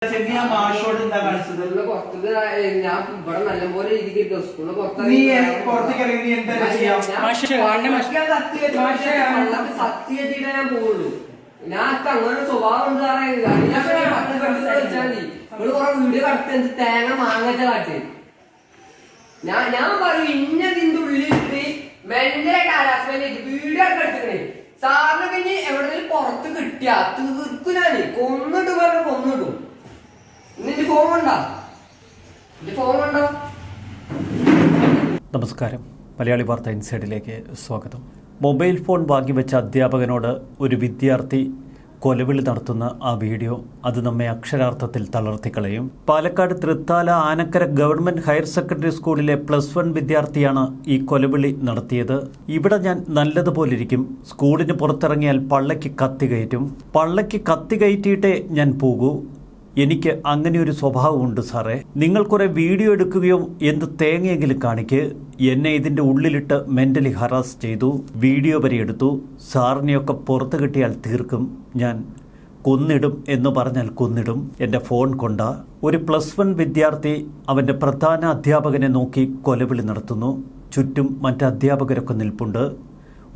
മാഷോട് എന്താ കാണിച്ചത്? ഞാൻ ഇവിടെ നല്ലപോലെ രീതിക്ക് സ്കൂളിൽ നീ പുറത്തേക്ക് ഇറങ്ങി നീ എന്താ ചെയ്യാം? സത്യമായിട്ട് ഞാൻ പോവുള്ളൂ. ഞാൻ അങ്ങനെ സ്വഭാവം ഉണ്ട് വെച്ചാൽ മതി കുറെ വീഡിയോ കടത്തി തേങ്ങ മാങ്ങച്ച കാട്ടി ഞാൻ പറയും ഇന്നതിന്റെ ഉള്ളിലിട്ട് മെന്റലായിട്ട് ഹരാസ്മെന്റ് വീഡിയോ എടുത്തിക്കണേ സാറിന് പിന്നെ എവിടെങ്കിലും പുറത്ത് കിട്ടിയ തീർക്കും ഞാന് കൊന്നിട്ട് പറഞ്ഞ കൊന്നിടും. നിന്റെ ഫോൺ ഉണ്ടോ? നിന്റെ ഫോൺ ഉണ്ടോ? നമസ്കാരം, മലയാളി വാർത്ത ഇൻസൈഡിലേക്ക് സ്വാഗതം. മൊബൈൽ ഫോൺ വാങ്ങിവെച്ച അധ്യാപകനോട് ഒരു വിദ്യാർത്ഥി കൊലവിളി നടത്തുന്ന ആ വീഡിയോ അത് നമ്മെ അക്ഷരാർത്ഥത്തിൽ തളർത്തിക്കളയും. Palakkad Thrithala Anakkara government higher secondary സ്കൂളിലെ +1 വിദ്യാർത്ഥിയാണ് ഈ കൊലവിളി നടത്തിയത്. ഇവിടെ ഞാൻ നല്ലതുപോലിരിക്കും, സ്കൂളിന് പുറത്തിറങ്ങിയാൽ പള്ളയ്ക്ക് കത്തി കയറ്റും, പള്ളയ്ക്ക് കത്തി കയറ്റിയിട്ടേ ഞാൻ പോകൂ, എനിക്ക് അങ്ങനെ ഒരു സ്വഭാവമുണ്ട് സാറേ, നിങ്ങൾ കുറെ വീഡിയോ എടുക്കുകയോ എന്ത് തേങ്ങയെങ്കിലും കാണിക്ക്, എന്നെ ഇതിന്റെ ഉള്ളിലിട്ട് മെന്റലി ഹറാസ് ചെയ്തു, വീഡിയോ വരെ എടുത്തു, സാറിനെയൊക്കെ പുറത്ത് കിട്ടിയാൽ തീർക്കും, ഞാൻ കൊന്നിടും എന്ന് പറഞ്ഞാൽ കൊന്നിടും, എൻ്റെ ഫോൺ കൊണ്ട. ഒരു +1 വിദ്യാർത്ഥി അവൻ്റെ പ്രധാന അധ്യാപകനെ നോക്കി കൊലവിളി നടത്തുന്നു. ചുറ്റും മറ്റ് അധ്യാപകരൊക്കെ നിൽപ്പുണ്ട്.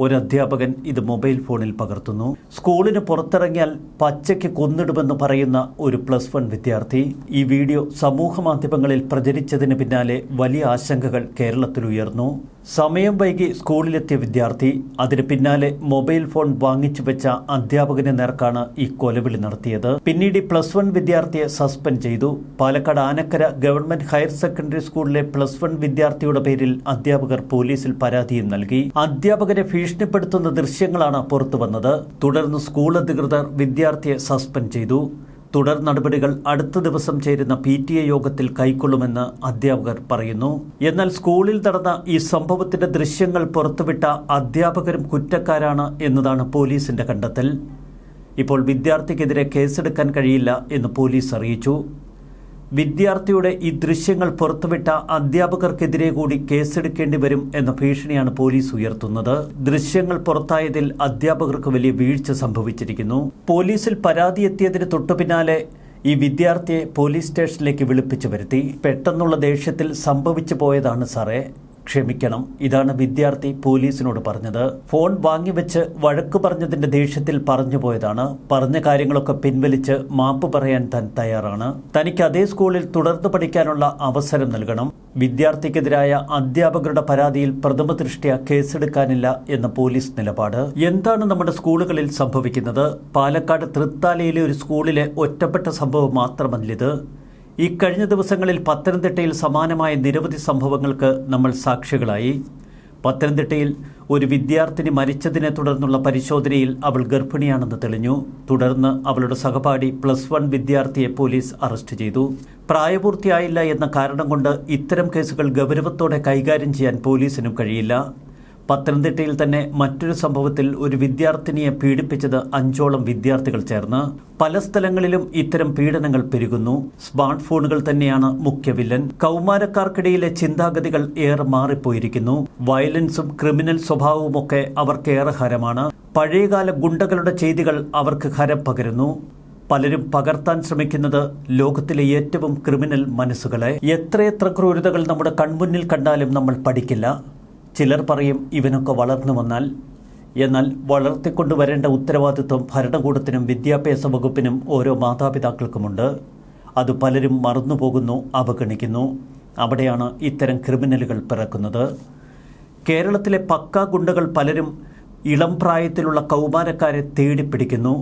ഒരു അധ്യാപകൻ ഇത് മൊബൈൽ ഫോണിൽ പകർത്തുന്നു. സ്കൂളിന് പുറത്തിറങ്ങിയാൽ പച്ചയ്ക്ക് കൊന്നിടുമെന്ന് പറയുന്ന ഒരു +1 വിദ്യാർത്ഥി. ഈ വീഡിയോ സമൂഹ മാധ്യമങ്ങളിൽ പ്രചരിച്ചതിന് പിന്നാലെ വലിയ ആശങ്കകൾ കേരളത്തിൽ ഉയർന്നു. സമയം വൈകി സ്കൂളിലെത്തിയ വിദ്യാർത്ഥി അതിന് പിന്നാലെ മൊബൈൽ ഫോൺ വാങ്ങിച്ചു വെച്ച അധ്യാപകന് നേർക്കാണ് ഈ കൊലവിളി നടത്തിയത്. പിന്നീട് +1 വിദ്യാർത്ഥിയെ സസ്പെൻഡ് ചെയ്തു. Palakkad Anakkara government higher secondary സ്കൂളിലെ +1 വിദ്യാർത്ഥിയുടെ പേരിൽ അധ്യാപകർ പോലീസിൽ പരാതിയും നൽകി. അധ്യാപകരെ ഭീഷണിപ്പെടുത്തുന്ന ദൃശ്യങ്ങളാണ് പുറത്തു വന്നത്. തുടർന്ന് സ്കൂൾ അധികൃതർ വിദ്യാർത്ഥിയെ സസ്പെൻഡ് ചെയ്തു. തുടർ നടപടികൾ അടുത്ത ദിവസം ചേരുന്ന PTA യോഗത്തിൽ കൈക്കൊള്ളുമെന്ന് അധ്യാപകർ പറയുന്നു. എന്നാൽ സ്കൂളിൽ നടന്ന ഈ സംഭവത്തിന്റെ ദൃശ്യങ്ങൾ പുറത്തുവിട്ട അധ്യാപകരും കുറ്റക്കാരാണ് എന്നതാണ് പോലീസിന്റെ കണ്ടെത്തൽ. ഇപ്പോൾ വിദ്യാർത്ഥിക്കെതിരെ കേസെടുക്കാൻ കഴിയില്ല എന്ന് പോലീസ് അറിയിച്ചു. വിദ്യാർത്ഥിയുടെ ഈ ദൃശ്യങ്ങൾ പുറത്തുവിട്ട അധ്യാപകർക്കെതിരെ കൂടി കേസെടുക്കേണ്ടി വരും എന്ന ഭീഷണിയാണ് പോലീസ് ഉയർത്തുന്നത്. ദൃശ്യങ്ങൾ പുറത്തായതിൽ അധ്യാപകർക്ക് വലിയ വീഴ്ച സംഭവിച്ചിരിക്കുന്നു. പോലീസിൽ പരാതി എത്തിയതിന് തൊട്ടുപിന്നാലെ ഈ വിദ്യാർത്ഥിയെ പോലീസ് സ്റ്റേഷനിലേക്ക് വിളിപ്പിച്ചു വരുത്തി. പെട്ടെന്നുള്ള ദേഷ്യത്തിൽ സംഭവിച്ചു പോയതാണ് സാറേ, ക്ഷമിക്കണം, ഇതാണ് വിദ്യാർത്ഥി പോലീസിനോട് പറഞ്ഞത്. ഫോൺ വാങ്ങിവെച്ച് വഴക്കു പറഞ്ഞതിന്റെ ദേഷ്യത്തിൽ പറഞ്ഞു പോയതാണ്. പറഞ്ഞ കാര്യങ്ങളൊക്കെ പിൻവലിച്ച് മാപ്പ് പറയാൻ താൻ തയ്യാറാണ്. തനിക്ക് അതേ സ്കൂളിൽ തുടർന്ന് പഠിക്കാനുള്ള അവസരം നൽകണം. വിദ്യാർത്ഥിക്കെതിരായ അധ്യാപകരുടെ പരാതിയിൽ പ്രഥമ ദൃഷ്ട്യാ കേസെടുക്കാനില്ല എന്ന പോലീസ് നിലപാട്. എന്താണ് നമ്മുടെ സ്കൂളുകളിൽ സംഭവിക്കുന്നത്? പാലക്കാട് തൃത്താലയിലെ ഒരു സ്കൂളിലെ ഒറ്റപ്പെട്ട സംഭവം മാത്രമല്ലിത്. ഈ കഴിഞ്ഞ ദിവസങ്ങളിൽ പത്തനംതിട്ടയിൽ സമാനമായ നിരവധി സംഭവങ്ങൾക്ക് നമ്മൾ സാക്ഷികളായി. പത്തനംതിട്ടയിൽ ഒരു വിദ്യാർത്ഥിനി മരിച്ചതിനെ തുടർന്നുള്ള പരിശോധനയിൽ അവൾ ഗർഭിണിയാണെന്ന് തെളിഞ്ഞു. തുടർന്ന് അവളുടെ സഹപാഠി +1 വിദ്യാർത്ഥിയെ പോലീസ് അറസ്റ്റ് ചെയ്തു. പ്രായപൂർത്തിയായില്ല എന്ന കാരണം കൊണ്ട് ഇത്തരം കേസുകൾ ഗൗരവത്തോടെ കൈകാര്യം ചെയ്യാൻ പോലീസിനും കഴിയില്ല. പത്തനംതിട്ടയിൽ തന്നെ മറ്റൊരു സംഭവത്തിൽ ഒരു വിദ്യാർത്ഥിനിയെ പീഡിപ്പിച്ചത് 5ഓളം വിദ്യാർത്ഥികൾ ചേർന്ന്. പല സ്ഥലങ്ങളിലും ഇത്തരം പീഡനങ്ങൾ പെരുകുന്നു. സ്മാർട്ട് ഫോണുകൾ തന്നെയാണ് മുഖ്യ വില്ലൻ. കൗമാരക്കാർക്കിടയിലെ ചിന്താഗതികൾ ഏറെ മാറിപ്പോയിരിക്കുന്നു. വയലൻസും ക്രിമിനൽ സ്വഭാവവുമൊക്കെ അവർക്കേറെ ഹരമാണ്. പഴയകാല ഗുണ്ടകളുടെ ചെയ്തികൾ അവർക്ക് ഹരം പകരുന്നു. പലരും പകർത്താൻ ശ്രമിക്കുന്നത് ലോകത്തിലെ ഏറ്റവും ക്രിമിനൽ മനസ്സുകളെ. എത്രയെത്ര ക്രൂരതകൾ നമ്മുടെ കൺമുന്നിൽ കണ്ടാലും നമ്മൾ പഠിക്കില്ല. ചിലർ പറയും ഇവനൊക്കെ വളർന്നു വന്നാൽ. എന്നാൽ വളർത്തിക്കൊണ്ടുവരേണ്ട ഉത്തരവാദിത്വം ഭരണകൂടത്തിനും വിദ്യാഭ്യാസ വകുപ്പിനും ഓരോ മാതാപിതാക്കൾക്കുമുണ്ട്. അത് പലരും മറന്നുപോകുന്നു, അവഗണിക്കുന്നു. അവിടെയാണ് ഇത്തരം ക്രിമിനലുകൾ പിറക്കുന്നത്. കേരളത്തിലെ പക്കാ ഗുണ്ടകൾ പലരും ഇളം പ്രായത്തിലുള്ള കൗമാരക്കാരെ തേടിപ്പിടിക്കുന്നു.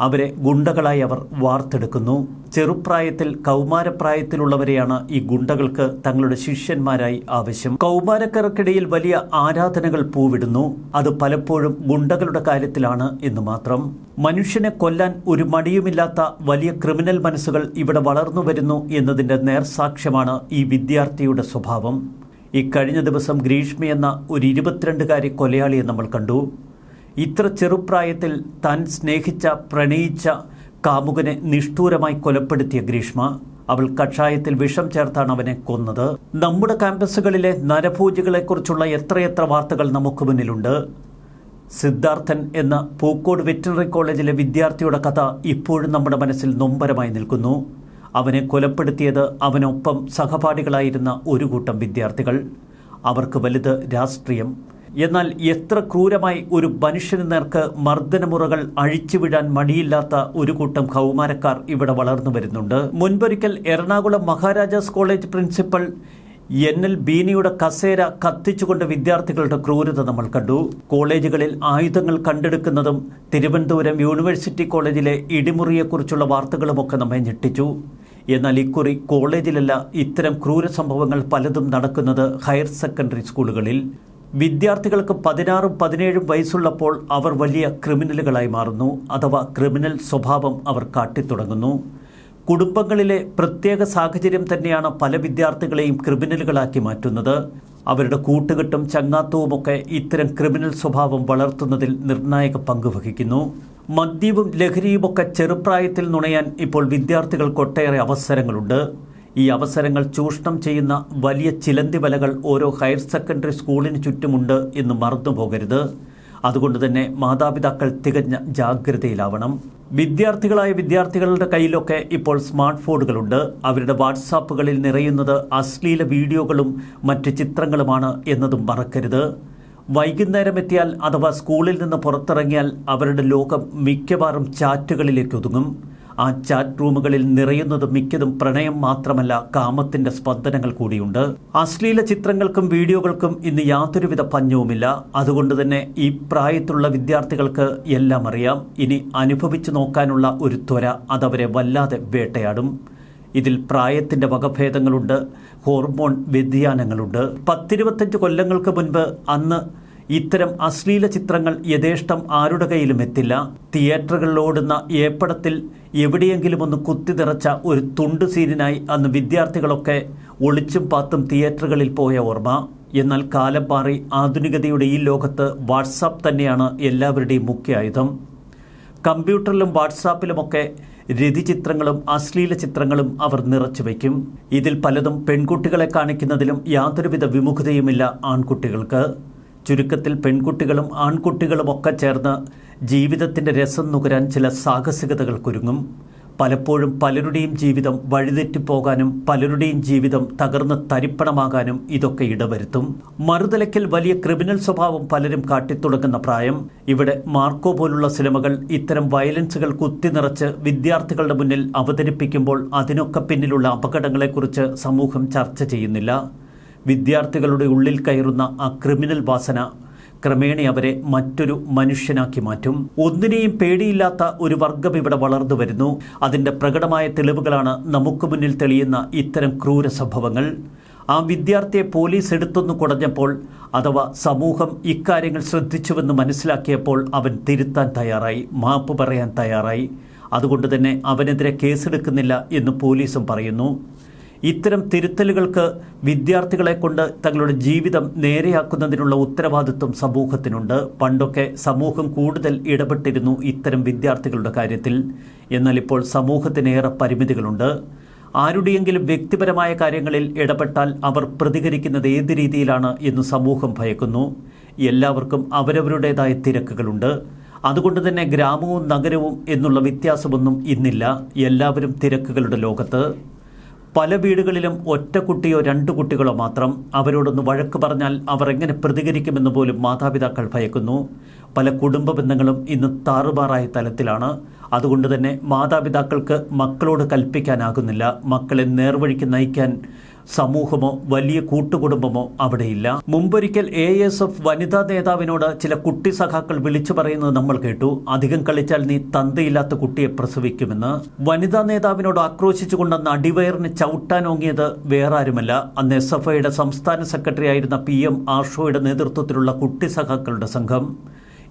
അവരെ ഗുണ്ടകളായി അവർ വാർത്തെടുക്കുന്നു. ചെറുപ്രായത്തിൽ കൗമാരപ്രായത്തിലുള്ളവരെയാണ് ഈ ഗുണ്ടകൾക്ക് തങ്ങളുടെ ശിഷ്യന്മാരായി ആവശ്യം. കൗമാരക്കാർക്കിടയിൽ വലിയ ആരാധനകൾ പൂവിടുന്നു. അത് പലപ്പോഴും ഗുണ്ടകളുടെ കാര്യത്തിലാണ് എന്ന് മാത്രം. മനുഷ്യനെ കൊല്ലാൻ ഒരു മടിയുമില്ലാത്ത വലിയ ക്രിമിനൽ മനസ്സുകൾ ഇവിടെ വളർന്നു വരുന്നു എന്നതിൻ്റെ നേർസാക്ഷ്യമാണ് ഈ വിദ്യാർത്ഥിയുടെ സ്വഭാവം. ഈ കഴിഞ്ഞ ദിവസം ഗ്രീഷ്മ എന്ന ഒരു 22-കാരി കൊലയാളിയെ നമ്മൾ കണ്ടു. ഇത്ര ചെറുപ്രായത്തിൽ താൻ സ്നേഹിച്ച പ്രണയിച്ച കാമുകനെ നിഷ്ഠൂരമായി കൊലപ്പെടുത്തിയ ഗ്രീഷ്മ, അവൾ കഷായത്തിൽ വിഷം ചേർത്താണ് അവനെ കൊന്നത്. നമ്മുടെ ക്യാമ്പസുകളിലെ നരഭോജികളെക്കുറിച്ചുള്ള എത്രയെത്ര വാർത്തകൾ നമുക്ക് മുന്നിലുണ്ട്. സിദ്ധാർത്ഥൻ എന്ന പൂക്കോട് വെറ്ററിനറി കോളേജിലെ വിദ്യാർത്ഥിയുടെ കഥ ഇപ്പോഴും നമ്മുടെ മനസ്സിൽ നൊമ്പരമായി നിൽക്കുന്നു. അവനെ കൊലപ്പെടുത്തിയത് അവനൊപ്പം സഹപാഠികളായിരുന്ന ഒരു കൂട്ടം വിദ്യാർത്ഥികൾ. അവർക്ക് വലുത് രാഷ്ട്രീയം. എന്നാൽ എത്ര ക്രൂരമായി ഒരു മനുഷ്യന് നേർക്ക് മർദ്ദനമുറകൾ അഴിച്ചുവിടാൻ മടിയില്ലാത്ത ഒരു കൂട്ടം കൗമാരക്കാർ ഇവിടെ വളർന്നു വരുന്നുണ്ട്. മുൻപൊരിക്കൽ Ernakulam Maharajas college principal NL ബീനിയുടെ കസേര കത്തിച്ചുകൊണ്ട് വിദ്യാർത്ഥികളുടെ ക്രൂരത നമ്മൾ കണ്ടു. കോളേജുകളിൽ ആയുധങ്ങൾ കണ്ടെടുക്കുന്നതും തിരുവനന്തപുരം യൂണിവേഴ്സിറ്റി കോളേജിലെ ഇടിമുറിയെക്കുറിച്ചുള്ള വാർത്തകളുമൊക്കെ നമ്മെ ഞെട്ടിച്ചു. എന്നാൽ ഇക്കുറി കോളേജിലല്ല ഇത്തരം ക്രൂര സംഭവങ്ങൾ പലതും നടക്കുന്നത് ഹയർ സെക്കൻഡറി സ്കൂളുകളിൽ. വിദ്യാർത്ഥികൾക്ക് 16-17 വയസ്സുള്ളപ്പോൾ അവർ വലിയ ക്രിമിനലുകളായി മാറുന്നു, അഥവാ ക്രിമിനൽ സ്വഭാവം അവർ കാട്ടിത്തുടങ്ങുന്നു. കുടുംബങ്ങളിലെ പ്രത്യേക സാഹചര്യം തന്നെയാണ് പല വിദ്യാർത്ഥികളെയും ക്രിമിനലുകളാക്കി മാറ്റുന്നത്. അവരുടെ കൂട്ടുകെട്ടും ചങ്ങാത്തവുമൊക്കെ ഇത്തരം ക്രിമിനൽ സ്വഭാവം വളർത്തുന്നതിൽ നിർണായക പങ്ക് വഹിക്കുന്നു. മദ്യവും ലഹരിയുമൊക്കെ ചെറുപ്രായത്തിൽ നുണയാൻ ഇപ്പോൾ വിദ്യാർത്ഥികൾക്കൊട്ടേറെ അവസരങ്ങളുണ്ട്. ഈ അവസരങ്ങൾ ചൂഷണം ചെയ്യുന്ന വലിയ ചിലന്തി വലകൾ ഓരോ ഹയർ സെക്കൻഡറി സ്കൂളിന് ചുറ്റുമുണ്ട് എന്ന് മറന്നു പോകരുത്. അതുകൊണ്ട് തന്നെ മാതാപിതാക്കൾ തികഞ്ഞ ജാഗ്രതയിലാവണം. വിദ്യാർത്ഥികളായ വിദ്യാർത്ഥികളുടെ കയ്യിലൊക്കെ ഇപ്പോൾ സ്മാർട്ട് ഫോണുകളുണ്ട്. അവരുടെ വാട്സാപ്പുകളിൽ നിറയുന്നത് അശ്ലീല വീഡിയോകളും മറ്റ് ചിത്രങ്ങളുമാണ് എന്നതും മറക്കരുത്. വൈകുന്നേരം എത്തിയാൽ അഥവാ സ്കൂളിൽ നിന്ന് പുറത്തിറങ്ങിയാൽ അവരുടെ ലോകം മിക്കവാറും ചാറ്റുകളിലേക്ക് ഒതുങ്ങും. ആ ചാറ്റ് റൂമുകളിൽ നിറയുന്നത് മിക്കതും പ്രണയം മാത്രമല്ല, കാമത്തിന്റെ സ്പന്ദനങ്ങൾ കൂടിയുണ്ട്. അശ്ലീല ചിത്രങ്ങൾക്കും വീഡിയോകൾക്കും ഇന്ന് യാതൊരുവിധ പഞ്ഞവുമില്ല. അതുകൊണ്ട് തന്നെ ഈ പ്രായത്തിലുള്ള വിദ്യാർത്ഥികൾക്ക് എല്ലാം അറിയാം. ഇനി അനുഭവിച്ചു നോക്കാനുള്ള ഒരു ത്വര അതവരെ വല്ലാതെ വേട്ടയാടും. ഇതിൽ പ്രായത്തിന്റെ വകഭേദങ്ങളുണ്ട്, ഹോർമോൺ വ്യതിയാനങ്ങളുണ്ട്. 10-25 കൊല്ലങ്ങൾക്ക് മുൻപ് അന്ന് ഇത്തരം അശ്ലീല ചിത്രങ്ങൾ യഥേഷ്ടം ആരുടെ കയ്യിലും എത്തില്ല. തിയേറ്ററുകളിൽ ഓടുന്ന ഏപ്പടത്തിൽ എവിടെയെങ്കിലും ഒന്ന് കുത്തി നിറച്ച ഒരു തുണ്ട് സീനിനായി അന്ന് വിദ്യാർത്ഥികളൊക്കെ ഒളിച്ചും പാത്തും തിയേറ്ററുകളിൽ പോയ ഓർമ്മ. എന്നാൽ കാലം മാറി ആധുനികതയുടെ ഈ ലോകത്ത് വാട്സാപ്പ് തന്നെയാണ് എല്ലാവരുടെയും മുഖ്യ ആയുധം. കമ്പ്യൂട്ടറിലും വാട്സാപ്പിലുമൊക്കെ രതിചിത്രങ്ങളും അശ്ലീല ചിത്രങ്ങളും അവർ നിറച്ചു വയ്ക്കും. ഇതിൽ പലതും പെൺകുട്ടികളെ കാണിക്കുന്നതിലും യാതൊരുവിധ വിമുഖതയുമില്ല ആൺകുട്ടികൾക്ക്. ചുരുക്കത്തിൽ പെൺകുട്ടികളും ആൺകുട്ടികളുമൊക്കെ ചേർന്ന് ജീവിതത്തിൻ്റെ രസം നുകരാൻ ചില സാഹസികതകൾക്കൊരുങ്ങും. പലപ്പോഴും പലരുടെയും ജീവിതം വഴിതെറ്റിപ്പോകാനും പലരുടെയും ജീവിതം തകർന്ന് തരിപ്പണമാകാനും ഇതൊക്കെ ഇടവരുത്തും. മറുതലയ്ക്കൽ വലിയ ക്രിമിനൽ സ്വഭാവം പലരും കാട്ടിത്തുടങ്ങുന്ന പ്രായം. ഇവിടെ മാർക്കോ പോലുള്ള സിനിമകൾ ഇത്തരം വയലൻസുകൾ കുത്തിനിറച്ച് വിദ്യാർത്ഥികളുടെ മുന്നിൽ അവതരിപ്പിക്കുമ്പോൾ അതിനൊക്കെ പിന്നിലുള്ള അപകടങ്ങളെക്കുറിച്ച് സമൂഹം ചർച്ച ചെയ്യുന്നില്ല. വിദ്യാർത്ഥികളുടെ ഉള്ളിൽ കയറുന്ന ആ ക്രിമിനൽ വാസന ക്രമേണ അവരെ മറ്റൊരു മനുഷ്യനാക്കി മാറ്റും. ഒന്നിനെയും പേടിയില്ലാത്ത ഒരു വർഗം ഇവിടെ വളർന്നു വരുന്നു. അതിൻ്റെ പ്രകടമായ തെളിവുകളാണ് നമുക്ക് മുന്നിൽ തെളിയുന്ന ഇത്തരം ക്രൂര സംഭവങ്ങൾ. ആ വിദ്യാർത്ഥിയെ പോലീസ് എടുത്തൊന്നു കുടഞ്ഞപ്പോൾ അഥവാ സമൂഹം ഇക്കാര്യങ്ങൾ ശ്രദ്ധിച്ചുവെന്ന് മനസ്സിലാക്കിയപ്പോൾ അവൻ തിരുത്താൻ തയ്യാറായി, മാപ്പ് പറയാൻ തയ്യാറായി. അതുകൊണ്ട് തന്നെ അവനെതിരെ കേസെടുക്കുന്നില്ല എന്ന് പോലീസും പറയുന്നു. ഇത്തരം തിരുത്തലുകൾക്ക് വിദ്യാർത്ഥികളെ കൊണ്ട് തങ്ങളുടെ ജീവിതം നേരെയാക്കുന്നതിനുള്ള ഉത്തരവാദിത്വം സമൂഹത്തിനുണ്ട്. പണ്ടൊക്കെ സമൂഹം കൂടുതൽ ഇടപെട്ടിരുന്നു ഇത്തരം വിദ്യാർത്ഥികളുടെ കാര്യത്തിൽ. എന്നാൽ ഇപ്പോൾ സമൂഹത്തിനേറെ പരിമിതികളുണ്ട്. ആരുടെയെങ്കിലും വ്യക്തിപരമായ കാര്യങ്ങളിൽ ഇടപെട്ടാൽ അവർ പ്രതികരിക്കുന്നത് ഏത് രീതിയിലാണ് എന്ന് സമൂഹം ഭയക്കുന്നു. എല്ലാവർക്കും അവരവരുടേതായ തിരക്കുകളുണ്ട്. അതുകൊണ്ട് തന്നെ ഗ്രാമവും നഗരവും എന്നുള്ള വ്യത്യാസമൊന്നും ഇന്നില്ല. എല്ലാവരും തിരക്കുകളുടെ ലോകത്ത്. പല വീടുകളിലും ഒറ്റ കുട്ടിയോ 2 കുട്ടികളോ മാത്രം. അവരോടൊന്ന് വഴക്ക് പറഞ്ഞാൽ അവർ എങ്ങനെ പ്രതികരിക്കുമെന്ന് പോലും മാതാപിതാക്കൾ ഭയക്കുന്നു. പല കുടുംബ ബന്ധങ്ങളും ഇന്ന് താറുമാറായ തലത്തിലാണ്. അതുകൊണ്ട് തന്നെ മാതാപിതാക്കൾക്ക് മക്കളോട് കൽപ്പിക്കാനാകുന്നില്ല. മക്കളെ നേർവഴിക്ക് നയിക്കാൻ സമൂഹമോ വലിയ കൂട്ടുകുടുംബമോ അവിടെയില്ല. മുമ്പൊരിക്കൽ ASF വനിതാ നേതാവിനോട് ചില കുട്ടി സഖാക്കൾ വിളിച്ചു പറയുന്നത് നമ്മൾ കേട്ടു. അധികം കളിച്ചാൽ നീ തന്തയില്ലാത്ത കുട്ടിയെ പ്രസവിക്കുമെന്ന്. വനിതാ നേതാവിനോട് ആക്രോശിച്ചുകൊണ്ടെന്ന് അടിവയറിന് ചവിട്ടാനോങ്ങിയത് വേറാരുമല്ല, അന്ന് SFIയുടെ സംസ്ഥാന സെക്രട്ടറി ആയിരുന്ന PM ആഷോയുടെ നേതൃത്വത്തിലുള്ള കുട്ടി സഖാക്കളുടെ സംഘം.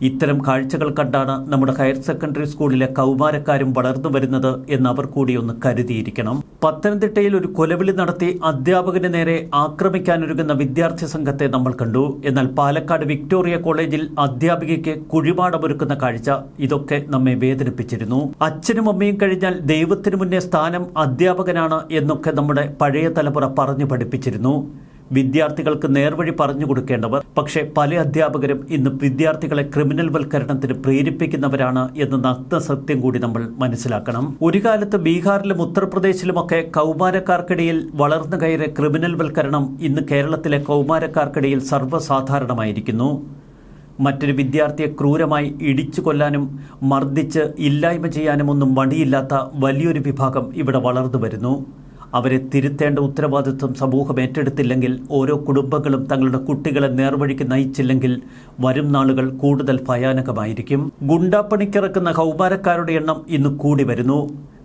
ഇത്തരം കാഴ്ചകൾ കണ്ടാണ് നമ്മുടെ ഹയർ സെക്കൻഡറി സ്കൂളിലെ കൗമാരക്കാരും വളർന്നു വരുന്നത് എന്ന് അവർ കൂടി ഒന്ന് കരുതിയിരിക്കണം. പത്തനംതിട്ടയിൽ ഒരു കൊലവിളി നടത്തി അധ്യാപകന് നേരെ ആക്രമിക്കാനൊരുങ്ങുന്ന വിദ്യാർത്ഥി സംഘത്തെ നമ്മൾ കണ്ടു. എന്നാൽ പാലക്കാട് വിക്ടോറിയ കോളേജിൽ അധ്യാപികയ്ക്ക് കുഴിമാടമൊരുക്കുന്ന കാഴ്ച ഇതൊക്കെ നമ്മെ വേദനിപ്പിച്ചിരുന്നു. അച്ഛനും അമ്മയും കഴിഞ്ഞാൽ ദൈവത്തിനു മുന്നേ സ്ഥാനം അധ്യാപകനാണ് എന്നൊക്കെ നമ്മുടെ പഴയ തലമുറ പറഞ്ഞു പഠിപ്പിച്ചിരുന്നു. വിദ്യാർത്ഥികൾക്ക് നേർവഴി പറഞ്ഞു കൊടുക്കേണ്ടവർ. പക്ഷേ പല അധ്യാപകരും ഇന്ന് വിദ്യാർത്ഥികളെ ക്രിമിനൽ വൽക്കരണത്തിന് പ്രേരിപ്പിക്കുന്നവരാണ് എന്ന നഗ്ന സത്യം കൂടി നമ്മൾ മനസ്സിലാക്കണം. ഒരു കാലത്ത് ബീഹാറിലും ഉത്തർപ്രദേശിലുമൊക്കെ കൗമാരക്കാർക്കിടയിൽ വളർന്നു കയറിയ ക്രിമിനൽ വൽക്കരണം ഇന്ന് കേരളത്തിലെ കൗമാരക്കാർക്കിടയിൽ സർവ്വസാധാരണമായിരിക്കുന്നു. മറ്റൊരു വിദ്യാർത്ഥിയെ ക്രൂരമായി ഇടിച്ചു കൊല്ലാനും മർദ്ദിച്ച് ഇല്ലായ്മ ചെയ്യാനും ഒന്നും മടിയില്ലാത്ത വലിയൊരു വിഭാഗം ഇവിടെ വളർന്നു വരുന്നു. അവരെ തിരുത്തേണ്ട ഉത്തരവാദിത്വം സമൂഹം ഏറ്റെടുത്തില്ലെങ്കിൽ, ഓരോ കുടുംബങ്ങളും തങ്ങളുടെ കുട്ടികളെ നേർവഴിക്ക് നയിച്ചില്ലെങ്കിൽ വരും നാളുകൾ കൂടുതൽ ഭയാനകമായിരിക്കും. ഗുണ്ടാപ്പണിക്കിറക്കുന്ന കൗമാരക്കാരുടെ എണ്ണം ഇന്ന് കൂടി വരുന്നു.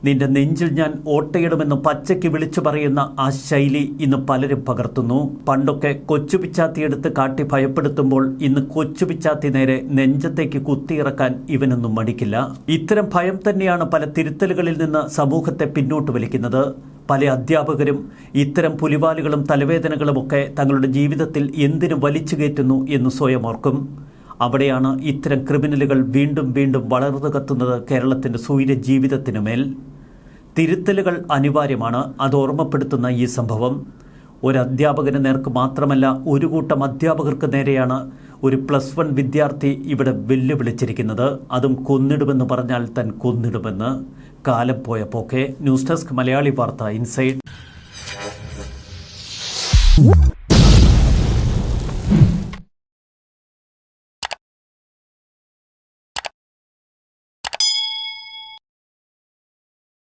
നിന്റെ നെഞ്ചിൽ ഞാൻ ഓട്ടയിടുമെന്ന് പച്ചയ്ക്ക് വിളിച്ചു പറയുന്ന ആ ശൈലി ഇന്ന് പലരും പകർത്തുന്നു. പണ്ടൊക്കെ കൊച്ചുപിച്ചാത്തിയെടുത്ത് കാട്ടി ഭയപ്പെടുത്തുമ്പോൾ ഇന്ന് കൊച്ചുപിച്ചാത്തി നേരെ നെഞ്ചത്തേക്ക് കുത്തിയിറക്കാൻ ഇവനൊന്നും മടിക്കില്ല. ഇത്തരം ഭയം തന്നെയാണ് പല തിരുത്തലുകളിൽ നിന്ന് സമൂഹത്തെ പിന്നോട്ട് വലിക്കുന്നത്. പല അധ്യാപകരും ഇത്തരം പുലിവാലുകളും തലവേദനകളുമൊക്കെ തങ്ങളുടെ ജീവിതത്തിൽ എന്തിനു വലിച്ചു കയറ്റുന്നു എന്ന് സ്വയം ഓർക്കും. അവിടെയാണ് ഇത്തരം ക്രിമിനലുകൾ വീണ്ടും വീണ്ടും വളർന്നു കത്തുന്നത് കേരളത്തിൻ്റെ സൂര്യ ജീവിതത്തിനുമേൽ. തിരുത്തലുകൾ അനിവാര്യമാണ്. അത് ഓർമ്മപ്പെടുത്തുന്ന ഈ സംഭവം ഒരു അധ്യാപകന് നേർക്ക് മാത്രമല്ല, ഒരു കൂട്ടം അധ്യാപകർക്ക് നേരെയാണ് ഒരു +1 വിദ്യാർത്ഥി ഇവിടെ വെല്ലുവിളിച്ചിരിക്കുന്നത്. അതും കൊന്നിടുമെന്ന് പറഞ്ഞാൽ താൻ കൊന്നിടുമെന്ന്. കാലം പോയ പോക്കെ. ന്യൂസ് ഡെസ്ക് മലയാളി വാർത്ത ഇൻസൈഡ്.